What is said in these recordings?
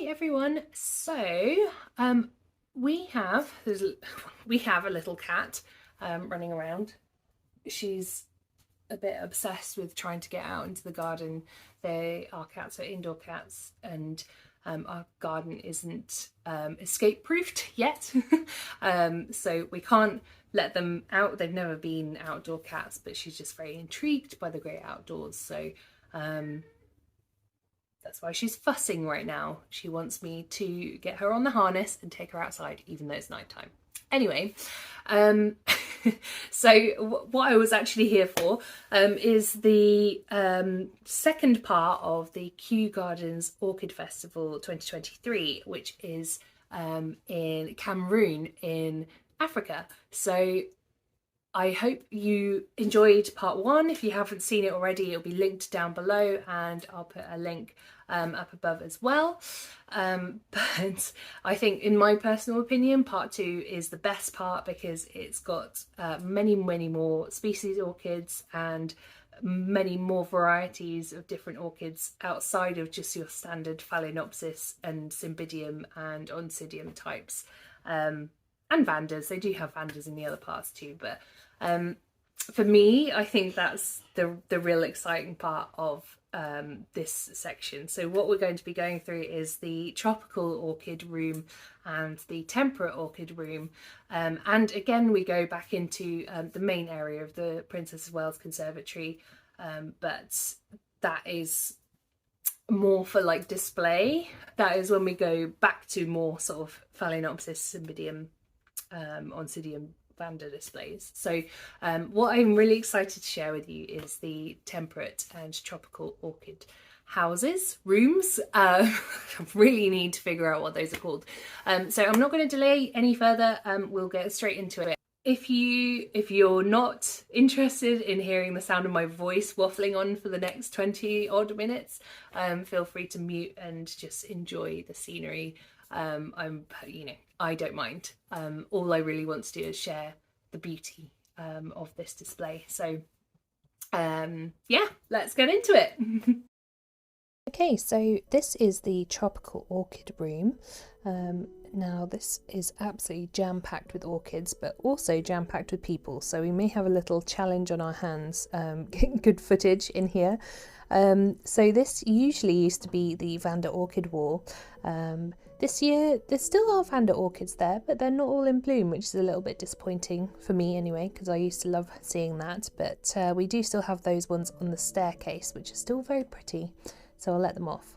Hi everyone. So we have a little cat running around. She's a bit obsessed with trying to get out into the garden. Our cats are indoor cats, and our garden isn't escape proofed yet. So we can't let them out. They've never been outdoor cats, but she's just very intrigued by the great outdoors. So that's why she's fussing right now. She wants me to get her on the harness and take her outside, even though it's nighttime. Anyway, so what I was actually here for is the second part of the Kew Gardens Orchid Festival 2023, which is in Cameroon in Africa. So I hope you enjoyed part one. If you haven't seen it already, it'll be linked down below, and I'll put a link up above as well. But I think, in my personal opinion, part two is the best part because it's got many more species orchids and many more varieties of different orchids outside of just your standard Phalaenopsis and Cymbidium and Oncidium types. And Vandas. They do have Vandas in the other parts too, but for me, I think that's the real exciting part of this section. So what we're going to be going through is the tropical orchid room and the temperate orchid room, and again we go back into the main area of the Princess of Wales Conservatory, but that is more for like display. That is when we go back to more sort of Phalaenopsis, Cymbidium, Oncidium, Vanda displays. So what I'm really excited to share with you is the temperate and tropical orchid rooms. I really need to figure out what those are called. So I'm not going to delay any further. We'll get straight into it. If you're not interested in hearing the sound of my voice waffling on for the next 20 odd minutes, feel free to mute and just enjoy the scenery. I don't mind. All I really want to do is share the beauty of this display. So yeah, let's get into it. Okay, so this is the tropical orchid room. Now this is absolutely jam-packed with orchids, but also jam-packed with people, so we may have a little challenge on our hands getting good footage in here. So this usually used to be the Vanda orchid wall. This year there still are Vanda orchids there, but they're not all in bloom, which is a little bit disappointing for me anyway, because I used to love seeing that. But we do still have those ones on the staircase, which are still very pretty, so I'll let them off.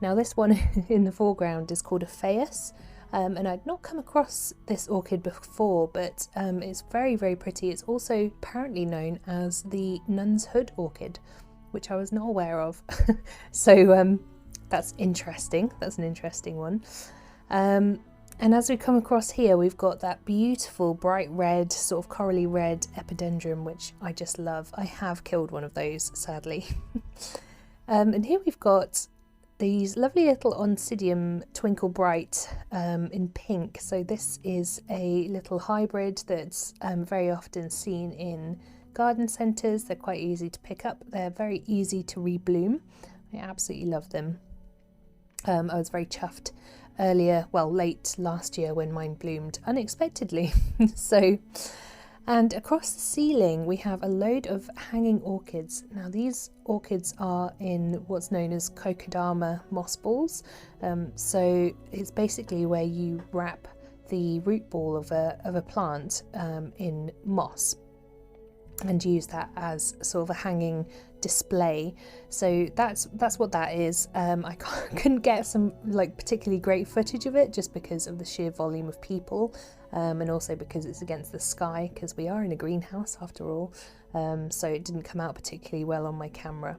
Now this one in the foreground is called a Phaius, and I'd not come across this orchid before, but it's very pretty. It's also apparently known as the Nun's Hood orchid, which I was not aware of. So that's interesting. That's an interesting one. And as we come across here, we've got that beautiful bright red, sort of corally red epidendrum, which I just love. I have killed one of those, sadly. And here we've got these lovely little Oncidium Twinkle Bright in pink. So this is a little hybrid that's very often seen in garden centres. They're quite easy to pick up. They're very easy to rebloom. I absolutely love them. I was very chuffed late last year when mine bloomed unexpectedly. And across the ceiling we have a load of hanging orchids. Now these orchids are in what's known as Kokedama moss balls. So it's basically where you wrap the root ball of a plant in moss and use that as sort of a hanging display. So that's what that is. I couldn't get some particularly great footage of it just because of the sheer volume of people, and also because it's against the sky, because we are in a greenhouse after all, so it didn't come out particularly well on my camera.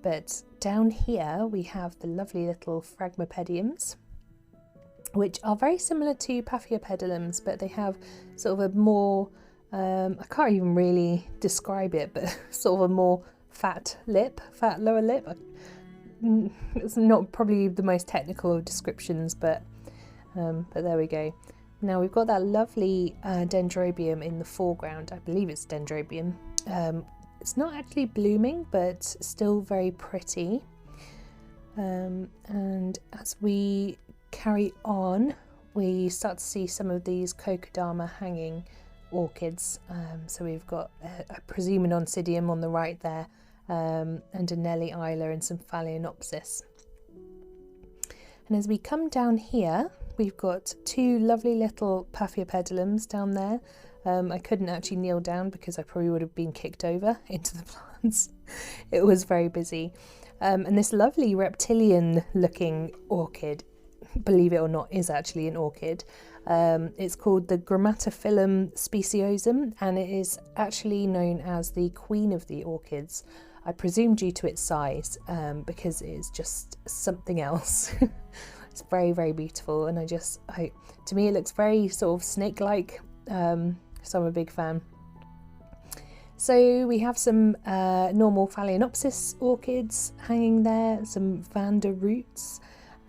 But down here we have the lovely little Phragmipediums, which are very similar to Paphiopedilums, but they have sort of a more I can't even really describe it, but sort of a more fat lower lip. It's not probably the most technical of descriptions, but there we go. Now we've got that lovely Dendrobium in the foreground. I believe it's Dendrobium. It's not actually blooming, but still very pretty. And as we carry on, we start to see some of these Kokedama hanging orchids. So we've got, I presume, an Oncidium on the right there, and a Nellie Isla and some Phalaenopsis. And as we come down here, we've got two lovely little Paphiopedilums down there. I couldn't actually kneel down because I probably would have been kicked over into the plants. It was very busy. And this lovely reptilian looking orchid, believe it or not, is actually an orchid. It's called the Grammatophyllum speciosum, and it is actually known as the queen of the orchids. I presume due to its size, because it is just something else. It's very, very beautiful, and to me it looks very sort of snake-like, so I'm a big fan. So we have some normal Phalaenopsis orchids hanging there, some Vanda roots,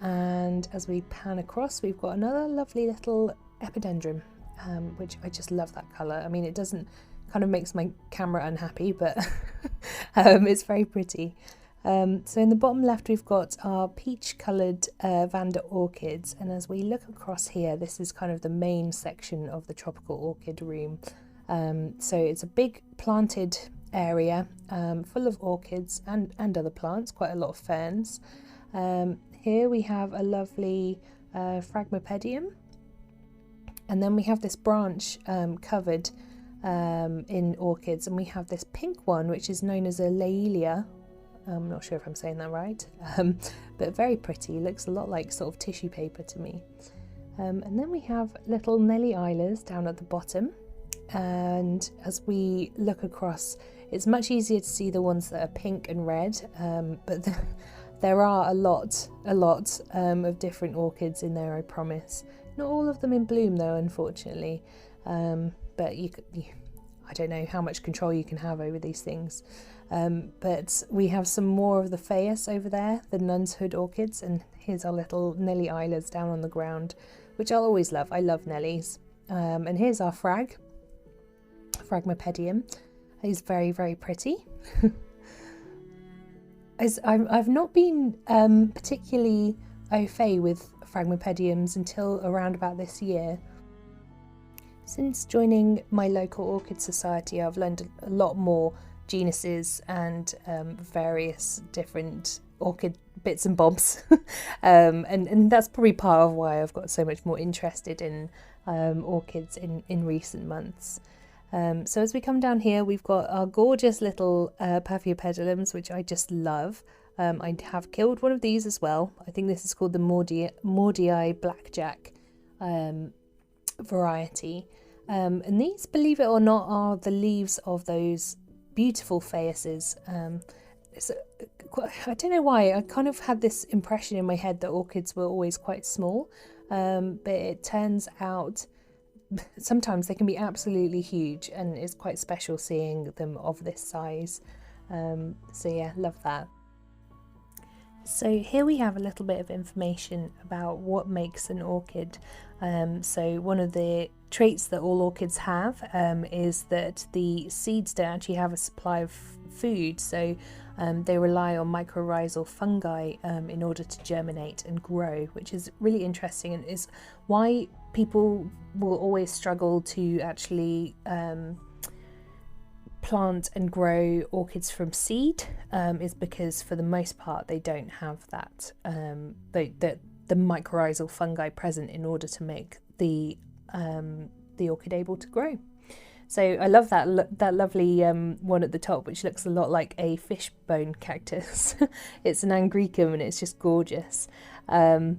and as we pan across, we've got another lovely little Epidendrum, which I just love that colour. I mean, it doesn't, kind of makes my camera unhappy, but it's very pretty. So in the bottom left, we've got our peach coloured Vanda orchids, and as we look across here, this is kind of the main section of the tropical orchid room. So it's a big planted area full of orchids and other plants, quite a lot of ferns. Here we have a lovely Phragmopedium, and then we have this branch covered in orchids, and we have this pink one which is known as a Laelia. I'm not sure if I'm saying that right, but very pretty. Looks a lot like sort of tissue paper to me. And then we have little Nellie Islas down at the bottom, and as we look across, it's much easier to see the ones that are pink and red, but there are a lot of different orchids in there, I promise. Not all of them in bloom though, unfortunately, but I don't know how much control you can have over these things. But we have some more of the Phaius over there, the Nun's Hood orchids, and here's our little Nellie Islas down on the ground, which I'll always love. I love Nellies. And here's our Phragmopedium. He's very, very pretty. I've not been particularly au fait with Phragmopediums until around about this year. Since joining my local orchid society, I've learned a lot more genuses and various different orchid bits and bobs, and that's probably part of why I've got so much more interested in orchids in recent months. So as we come down here, we've got our gorgeous little Paphiopedilums, which I just love. I have killed one of these as well. I think this is called the Mordii Blackjack variety. And these, believe it or not, are the leaves of those beautiful Phaiuses. I don't know why, I kind of had this impression in my head that orchids were always quite small, but it turns out sometimes they can be absolutely huge, and it's quite special seeing them of this size. So yeah, love that. So here we have a little bit of information about what makes an orchid. So one of the traits that all orchids have is that the seeds don't actually have a supply of food, so they rely on mycorrhizal fungi in order to germinate and grow, which is really interesting, and is why people will always struggle to actually plant and grow orchids from seed, is because for the most part they don't have that the mycorrhizal fungi present in order to make the orchid able to grow. So I love that lovely one at the top, which looks a lot like a fishbone cactus. It's an Angraecum, and it's just gorgeous. And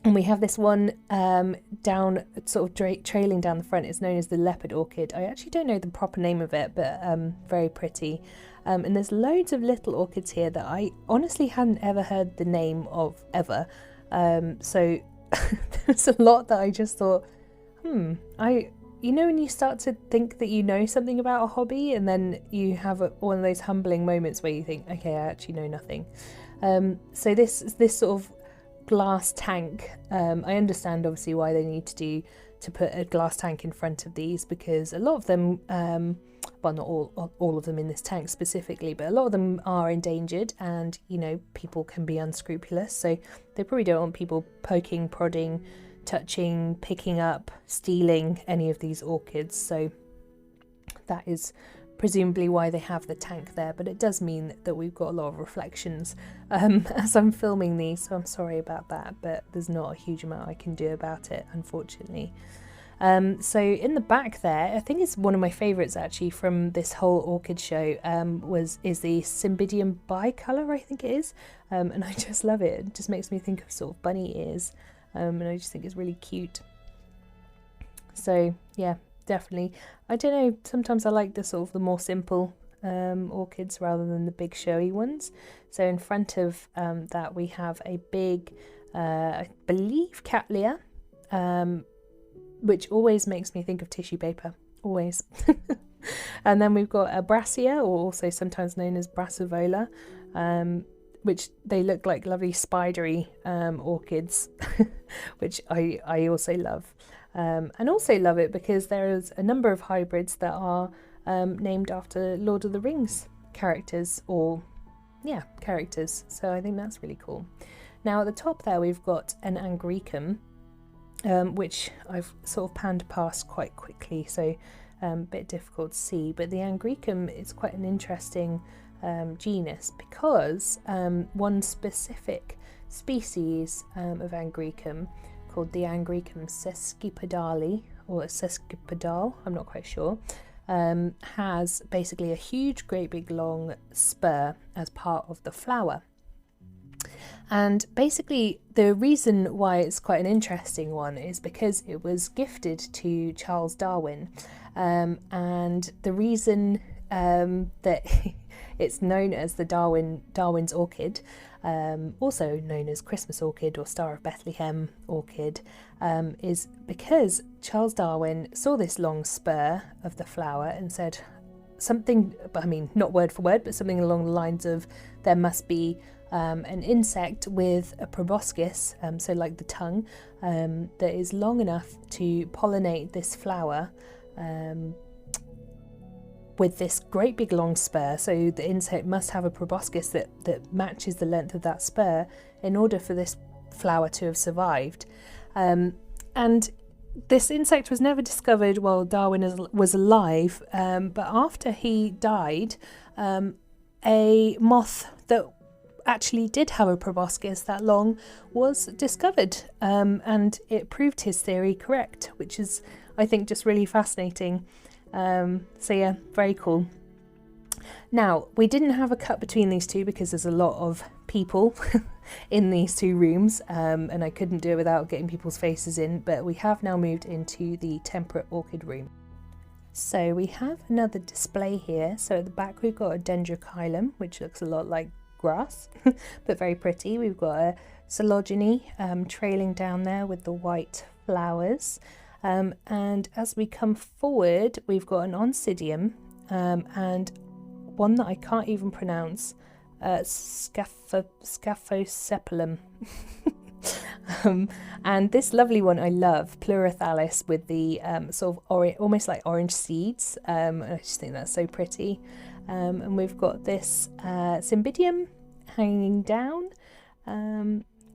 we have this one down, sort of trailing down the front. It's known as the leopard orchid. I actually don't know the proper name of it, but very pretty. And there's loads of little orchids here that I honestly hadn't ever heard the name of ever. So there's a lot that I just thought, you know, when you start to think that you know something about a hobby, and then you have one of those humbling moments where you think, okay, I actually know nothing. So this sort of glass tank, I understand obviously why they need to put a glass tank in front of these, because a lot of them, well, not all of them in this tank specifically, but a lot of them are endangered, and you know, people can be unscrupulous, so they probably don't want people poking, prodding, touching, picking up, stealing any of these orchids. So that is presumably why they have the tank there, but it does mean that we've got a lot of reflections as I'm filming these, so I'm sorry about that, but there's not a huge amount I can do about it, unfortunately. So in the back there, I think it's one of my favourites actually from this whole orchid show, is the Cymbidium bicolor, I think it is, and I just love it. It just makes me think of sort of bunny ears, and I just think it's really cute. So yeah, definitely. I don't know, sometimes I like the sort of the more simple orchids rather than the big showy ones. So in front of that we have a big, I believe, Cattleya, which always makes me think of tissue paper, always. And then we've got a Brassia, or also sometimes known as Brassivola, which they look like lovely spidery orchids, which I also love. And also love it because there's a number of hybrids that are named after Lord of the Rings characters, or yeah, characters. So I think that's really cool. Now at the top there we've got an Angraecum, which I've sort of panned past quite quickly, so a bit difficult to see. But the Angraecum is quite an interesting genus because one specific species of Angraecum, called the Angraecum sesquipedale, or sesquipedale, I'm not quite sure, has basically a huge, great big long spur as part of the flower. And basically the reason why it's quite an interesting one is because it was gifted to Charles Darwin, and the reason that it's known as the Darwin's orchid, also known as Christmas orchid or Star of Bethlehem orchid, is because Charles Darwin saw this long spur of the flower and said something, I mean not word for word, but something along the lines of there must be an insect with a proboscis, so like the tongue, that is long enough to pollinate this flower with this great big long spur. So the insect must have a proboscis that matches the length of that spur in order for this flower to have survived. And this insect was never discovered while Darwin was alive, but after he died, a moth that actually did have a proboscis that long was discovered, and it proved his theory correct, which is, I think, just really fascinating. So yeah, very cool. Now, we didn't have a cut between these two because there's a lot of people in these two rooms, and I couldn't do it without getting people's faces in, but we have now moved into the Temperate orchid room. So we have another display here. So at the back we've got a Dendrochilum, which looks a lot like grass, but very pretty. We've got a Coleogene trailing down there with the white flowers. And as we come forward, we've got an Oncidium, and one that I can't even pronounce, Scaphosepalum. And this lovely one I love, Pleurathalis, with the sort of almost like orange seeds. I just think that's so pretty. And we've got this Cymbidium hanging down,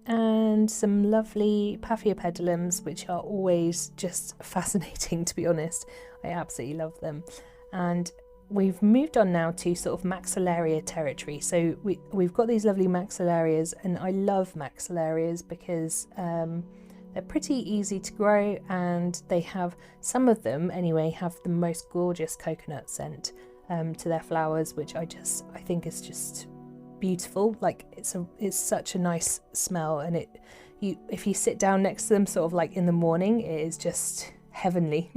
and some lovely Paphiopedilums, which are always just fascinating, to be honest. I absolutely love them. And we've moved on now to sort of Maxillaria territory. So we've got these lovely Maxillarias, and I love Maxillarias because they're pretty easy to grow, and they have, some of them anyway, have the most gorgeous coconut scent to their flowers, which I think is just beautiful. Like it's such a nice smell, and if you sit down next to them sort of like in the morning, it is just heavenly.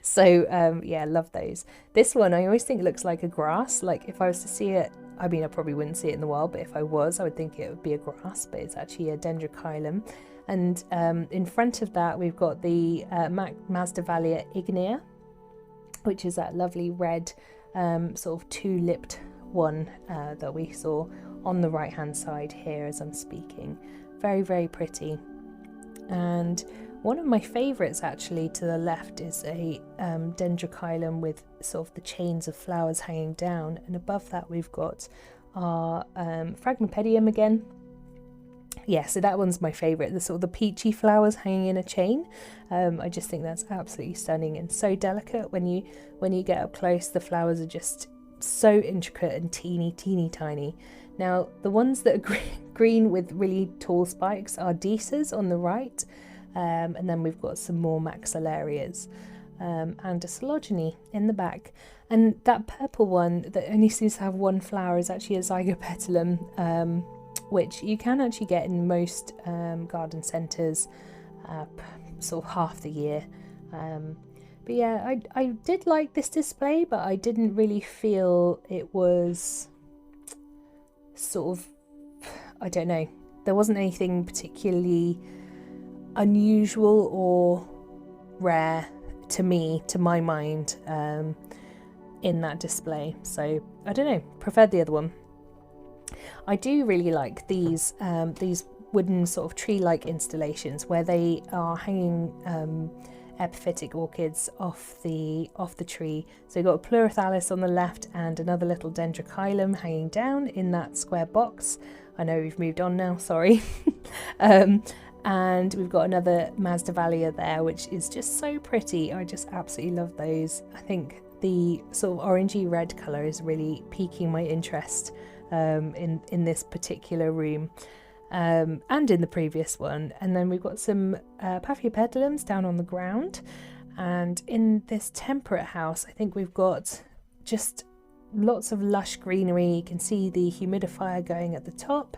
So yeah, love those. This one I always think looks like a grass. Like if I was to see it, I mean I probably wouldn't see it in the wild, but if I was, I would think it would be a grass, but it's actually a Dendrochilum. And in front of that we've got the Masdevallia ignea, which is that lovely red sort of two-lipped one that we saw on the right hand side here as I'm speaking. Very, very pretty. And one of my favourites actually to the left is a Dendrochilum with sort of the chains of flowers hanging down, and above that we've got our Phragmipedium again. Yeah, so that one's my favourite, the sort of the peachy flowers hanging in a chain. I just think that's absolutely stunning and so delicate. When you get up close, the flowers are just so intricate and teeny tiny. Now the ones that are green with really tall spikes are Disas on the right, and then we've got some more Maxillarias, and a Coleogyne in the back. And that purple one that only seems to have one flower is actually a Zygopetalum, which you can actually get in most garden centres sort of half the year. But yeah, I did like this display, but I didn't really feel it was sort of, I don't know, there wasn't anything particularly unusual or rare to me, to my mind, in that display. So I don't know, preferred the other one. I do really like these wooden sort of tree-like installations where they are hanging epiphytic orchids off the tree. So you've got a Pleurathalis on the left and another little Dendrochilum hanging down in that square box. I know we've moved on now, sorry. And we've got another Masdevallia there, which is just so pretty. I just absolutely love those. I think the sort of orangey red colour is really piquing my interest in this particular room, and in the previous one. And then we've got some Paphiopedilums down on the ground, and in this Temperate house I think we've got just lots of lush greenery. You can see the humidifier going at the top,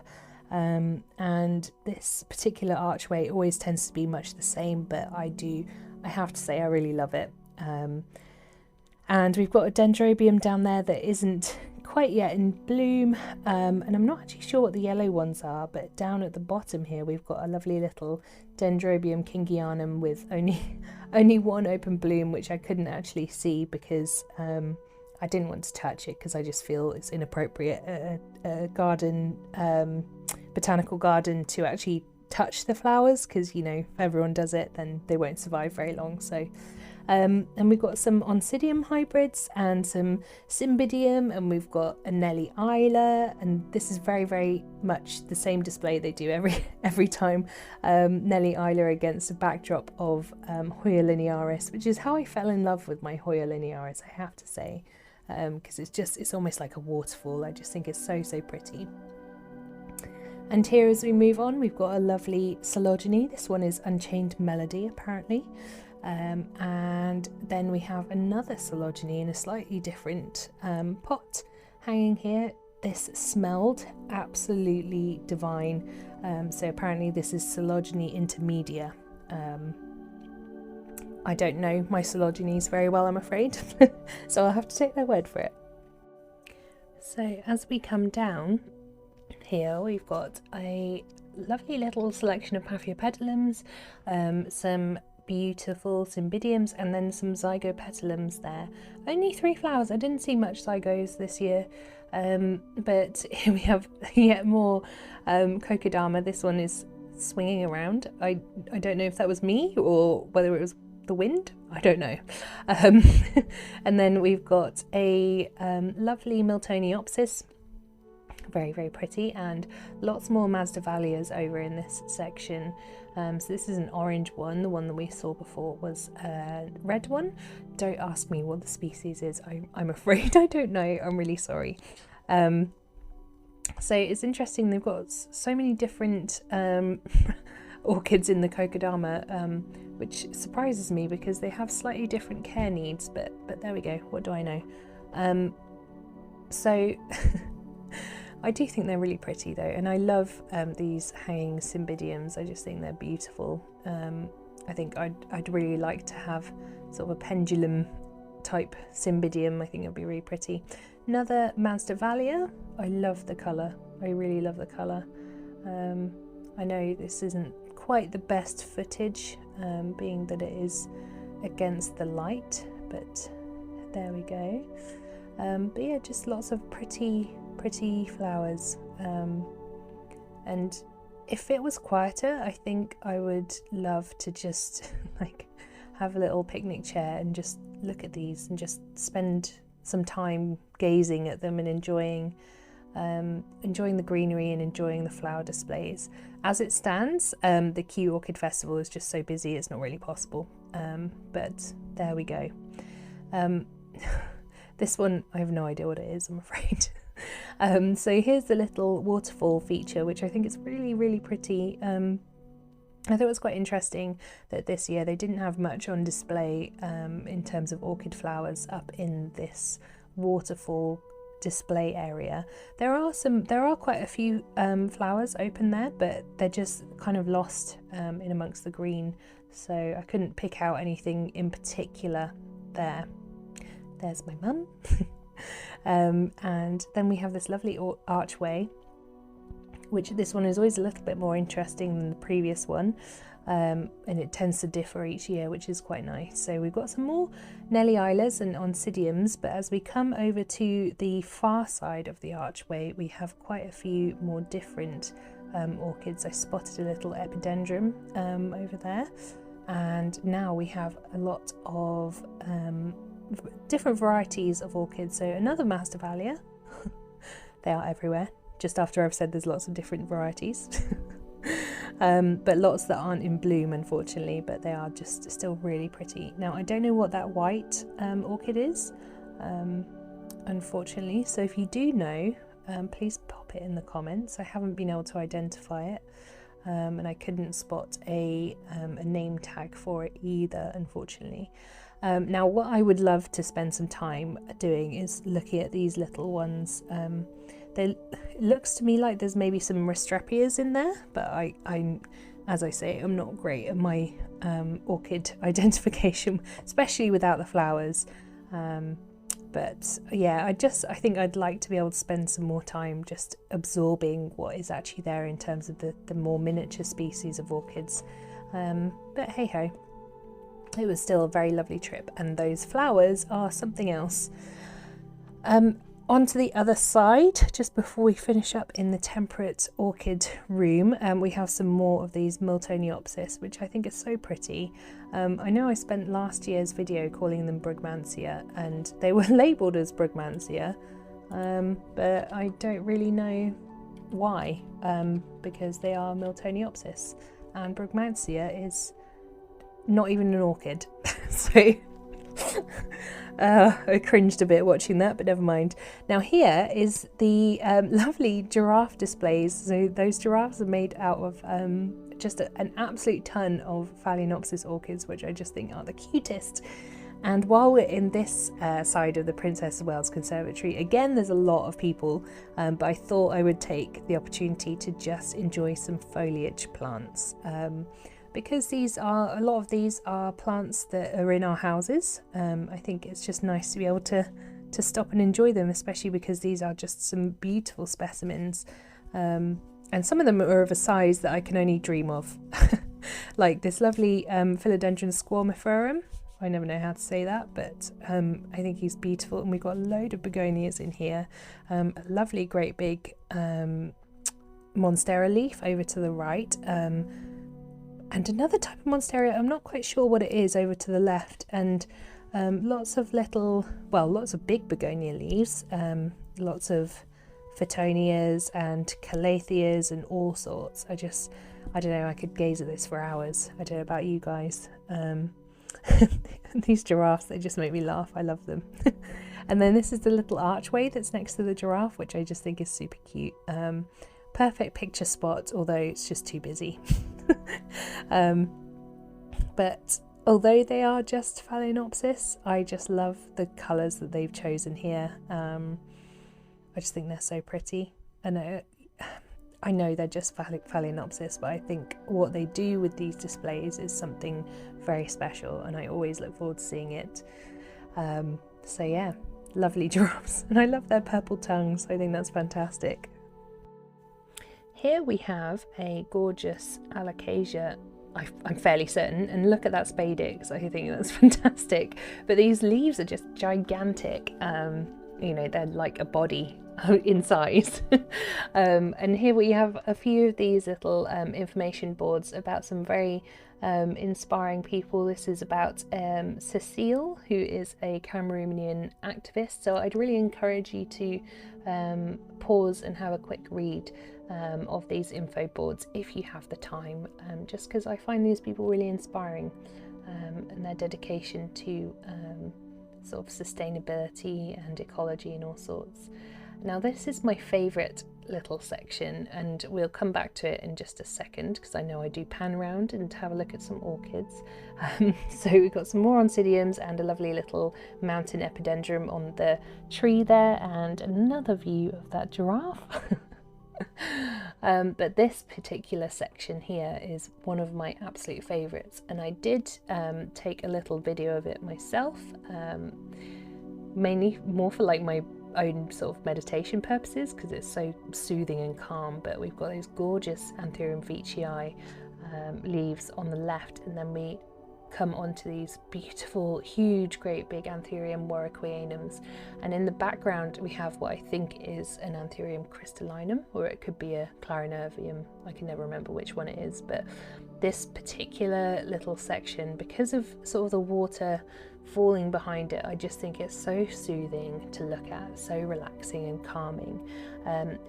and this particular archway always tends to be much the same, but I have to say I really love it. And we've got a Dendrobium down there that isn't quite yet in bloom, and I'm not actually sure what the yellow ones are, but down at the bottom here we've got a lovely little Dendrobium Kingianum with only one open bloom, which I couldn't actually see because I didn't want to touch it because I just feel it's inappropriate at a garden, botanical garden, to actually touch the flowers, because you know, if everyone does it then they won't survive very long. So and we've got some Oncidium hybrids and some Cymbidium, and we've got a Laelia, and this is very, very much the same display they do every time. Laelia against a backdrop of Hoya linearis, which is how I fell in love with my Hoya linearis, I have to say, because it's almost like a waterfall. I just think it's so pretty. And here, as we move on, we've got a lovely Coleogyne. This one is Unchained Melody, apparently. And then we have another Coleogyne in a slightly different pot hanging here. This smelled absolutely divine. So apparently this is Coleogyne intermedia. I don't know my Coleogynes very well, I'm afraid, so I'll have to take their word for it. So as we come down here, we've got a lovely little selection of Paphiopedilums, some beautiful Cymbidiums, and then some Zygopetalums there. Only 3 flowers. I didn't see much Zygos this year, but here we have yet more Kokedama. This one is swinging around. I don't know if that was me or whether it was the wind. I don't know. And then we've got a lovely Miltoniopsis. Very, very pretty, and lots more Masdevallias over in this section. So this is an orange one. The one that we saw before was a red one. Don't ask me what the species is. I'm afraid I don't know. I'm really sorry. So it's interesting. They've got so many different orchids in the Kokedama, which surprises me because they have slightly different care needs. But there we go. What do I know? So. I do think they're really pretty though, and I love these hanging Cymbidiums. I just think they're beautiful. I think I'd really like to have sort of a pendulum type Cymbidium. I think it'd be really pretty. Another Masdevallia. I love the colour. I really love the colour. I know this isn't quite the best footage, being that it is against the light, but there we go. But yeah, just lots of pretty flowers, and if it was quieter, I think I would love to just like have a little picnic chair and just look at these and just spend some time gazing at them and enjoying the greenery and enjoying the flower displays. As it stands, the Kew Orchid Festival is just so busy it's not really possible, but there we go. This one, I have no idea what it is, I'm afraid. So here's the little waterfall feature, which I think is really, really pretty. I thought it was quite interesting that this year they didn't have much on display in terms of orchid flowers up in this waterfall display area. There are quite a few flowers open there, but they're just kind of lost in amongst the green, so I couldn't pick out anything in particular there. There's my mum. And then we have this lovely archway, which this one is always a little bit more interesting than the previous one, and it tends to differ each year, which is quite nice. So we've got some more Laelias and Oncidiums, but as we come over to the far side of the archway, we have quite a few more different orchids. I spotted a little epidendrum over there, and now we have a lot of different varieties of orchids. So another Masdevallia. They are everywhere, just after I've said there's lots of different varieties. But lots that aren't in bloom, unfortunately, but they are just still really pretty. Now, I don't know what that white orchid is, unfortunately, so if you do know, please pop it in the comments. I haven't been able to identify it, and I couldn't spot a name tag for it either, unfortunately. Now, what I would love to spend some time doing is looking at these little ones. It looks to me like there's maybe some Restrepias in there, but I, as I say, I'm not great at my orchid identification, especially without the flowers. But yeah, I think I'd like to be able to spend some more time just absorbing what is actually there in terms of the more miniature species of orchids. But hey ho. It was still a very lovely trip, and those flowers are something else. Onto the other side, just before we finish up in the Temperate orchid room, we have some more of these Miltoniopsis, which I think is so pretty. I know I spent last year's video calling them Brugmansia, and they were labelled as Brugmansia, but I don't really know why, because they are Miltoniopsis, and Brugmansia is not even an orchid. So I cringed a bit watching that, but never mind. Now here is the lovely giraffe displays. So those giraffes are made out of just an absolute ton of Phalaenopsis orchids, which I just think are the cutest. And while we're in this side of the Princess of Wales Conservatory, again there's a lot of people, but I thought I would take the opportunity to just enjoy some foliage plants. Because a lot of these are plants that are in our houses. I think it's just nice to be able to stop and enjoy them, especially because these are just some beautiful specimens. And some of them are of a size that I can only dream of. Like this lovely Philodendron squamiferum. I never know how to say that, but I think he's beautiful. And we've got a load of begonias in here. A lovely great big Monstera leaf over to the right. And another type of Monstera, I'm not quite sure what it is, over to the left, and lots of big begonia leaves, lots of Phytonias and Calatheas and all sorts. I don't know, I could gaze at this for hours. I don't know about you guys. These giraffes, they just make me laugh. I love them. And then this is the little archway that's next to the giraffe, which I just think is super cute. Perfect picture spot, although it's just too busy. But although they are just Phalaenopsis, I just love the colours that they've chosen here. I just think they're so pretty. And I know they're just Phalaenopsis, but I think what they do with these displays is something very special, and I always look forward to seeing it. So yeah, lovely giraffes, and I love their purple tongues. I think that's fantastic. Here we have a gorgeous Alocasia, I'm fairly certain, and look at that spadix, I think that's fantastic. But these leaves are just gigantic, you know, they're like a body in size. And here we have a few of these little information boards about some very inspiring people. This is about Cecile, who is a Cameroonian activist, so I'd really encourage you to pause and have a quick read of these info boards if you have the time, just because I find these people really inspiring, and their dedication to sort of sustainability and ecology and all sorts. Now this is my favourite little section, and we'll come back to it in just a second because I know I do pan round and have a look at some orchids. So we've got some more oncidiums and a lovely little mountain epidendrum on the tree there, and another view of that giraffe. But this particular section here is one of my absolute favourites, and I did take a little video of it myself, mainly more for like my own sort of meditation purposes because it's so soothing and calm. But we've got those gorgeous Anthurium veitchii leaves on the left, and then we come onto these beautiful, huge, great big Anthurium warwickwianums, and in the background we have what I think is an Anthurium crystallinum, or it could be a clarinervium. I can never remember which one it is, but this particular little section, because of sort of the water falling behind it, I just think it's so soothing to look at, so relaxing and calming.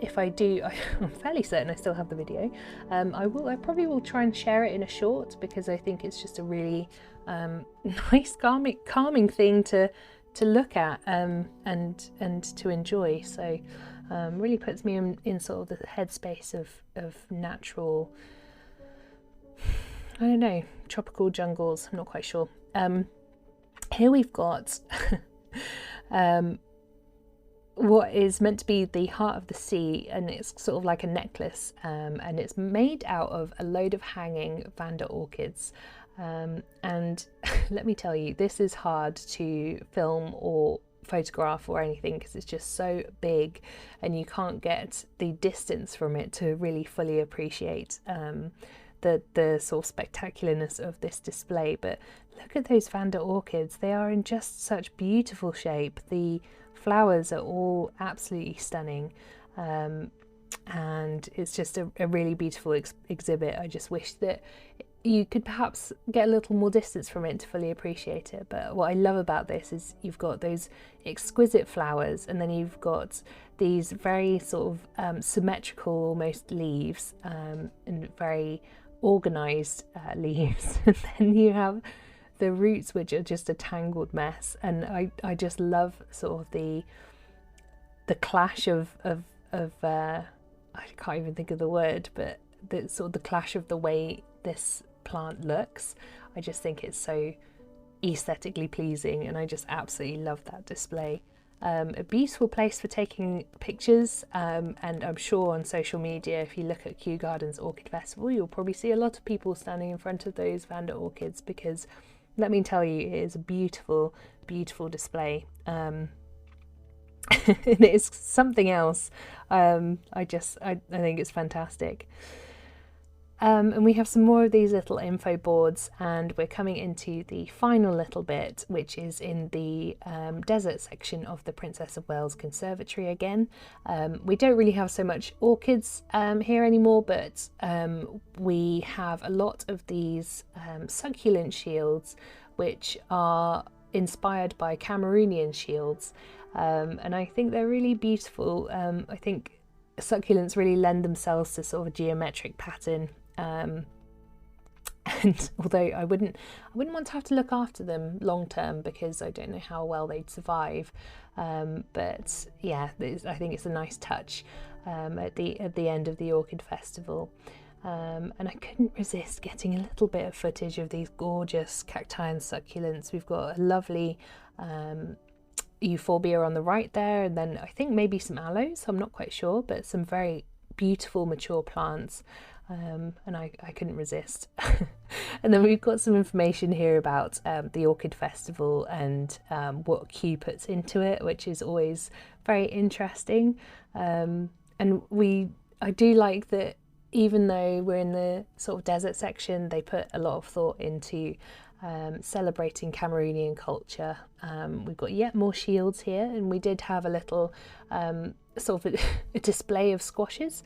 If I do, I'm fairly certain I still have the video. I probably will try and share it in a short, because I think it's just a really nice calming thing to look at and to enjoy. So really puts me in sort of the headspace of natural, I don't know, tropical jungles. I'm not quite sure. Here we've got what is meant to be the heart of the sea, and it's sort of like a necklace, and it's made out of a load of hanging Vanda orchids. And let me tell you, this is hard to film or photograph or anything because it's just so big, and you can't get the distance from it to really fully appreciate the sort of spectacularness of this display. But look at those Vanda orchids, they are in just such beautiful shape. The flowers are all absolutely stunning, and it's just a really beautiful exhibit. I just wish that you could perhaps get a little more distance from it to fully appreciate it. But what I love about this is you've got those exquisite flowers, and then you've got these very sort of symmetrical almost leaves, and very organised leaves. And then you have the roots, which are just a tangled mess. And I just love sort of the clash of I can't even think of the word, but the sort of the clash of the way this plant looks. I just think it's so aesthetically pleasing, and I just absolutely love that display. A beautiful place for taking pictures, and I'm sure on social media, if you look at Kew Gardens Orchid Festival, you'll probably see a lot of people standing in front of those Vanda orchids, because let me tell you, it is a beautiful, beautiful display. And it's something else. I think it's fantastic. And we have some more of these little info boards, and we're coming into the final little bit, which is in the desert section of the Princess of Wales Conservatory again. We don't really have so much orchids here anymore, but we have a lot of these succulent shields, which are inspired by Cameroonian shields, and I think they're really beautiful. I think succulents really lend themselves to sort of a geometric pattern. And although I wouldn't want to have to look after them long term, because I don't know how well they'd survive, but yeah, I think it's a nice touch at the end of the Orchid Festival. And I couldn't resist getting a little bit of footage of these gorgeous cacti and succulents. We've got a lovely euphorbia on the right there, and then I think maybe some aloes, I'm not quite sure, but some very beautiful mature plants. And I couldn't resist. And then we've got some information here about the Orchid Festival and what Kew puts into it, which is always very interesting. And I do like that, even though we're in the sort of desert section, they put a lot of thought into celebrating Cameroonian culture. We've got yet more shields here, and we did have a little sort of a display of squashes,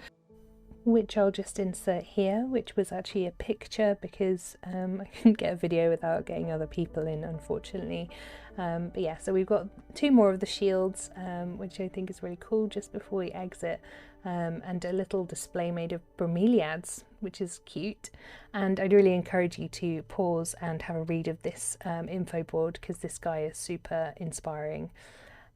which I'll just insert here, which was actually a picture because I couldn't get a video without getting other people in, unfortunately. But yeah, so we've got 2 more of the shields, which I think is really cool, just before we exit, and a little display made of bromeliads, which is cute. And I'd really encourage you to pause and have a read of this info board, because this guy is super inspiring.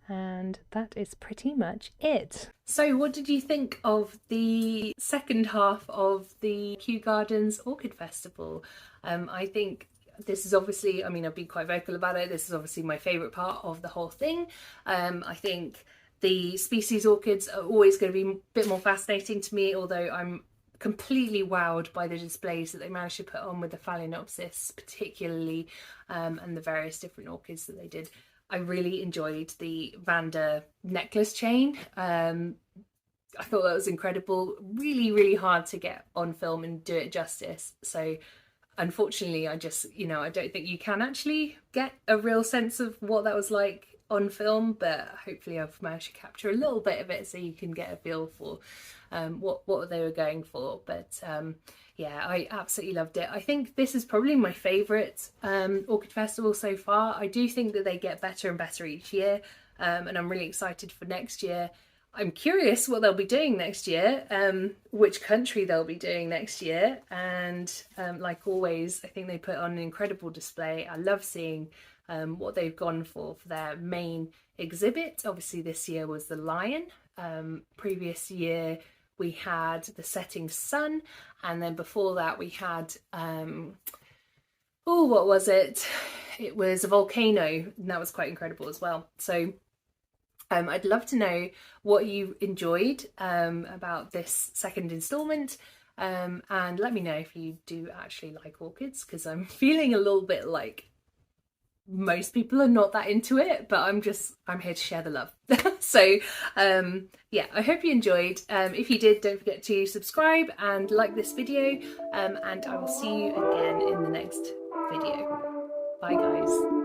And that is pretty much it. So what did you think of the second half of the Kew Gardens Orchid Festival? I think this is obviously, I mean, I've been quite vocal about it, this is obviously my favourite part of the whole thing. I think the species orchids are always going to be a bit more fascinating to me, although I'm completely wowed by the displays that they managed to put on with the Phalaenopsis particularly, and the various different orchids that they did. I really enjoyed the Vanda necklace chain. I thought that was incredible. Really, really hard to get on film and do it justice. So unfortunately, I just, I don't think you can actually get a real sense of what that was like on film, but hopefully I've managed to capture a little bit of it so you can get a feel for what they were going for. But yeah, I absolutely loved it. I think this is probably my favourite orchid festival so far. I do think that they get better and better each year, and I'm really excited for next year. I'm curious what they'll be doing next year, which country they'll be doing next year, and like always, I think they put on an incredible display. I love seeing what they've gone for their main exhibit. Obviously this year was the lion. Previous year we had the setting sun, and then before that we had what was it? It was a volcano, and that was quite incredible as well. So I'd love to know what you enjoyed about this second instalment, and let me know if you do actually like orchids, because I'm feeling a little bit like most people are not that into it, but I'm here to share the love. So yeah, I hope you enjoyed. If you did, don't forget to subscribe and like this video, and I will see you again in the next video. Bye guys.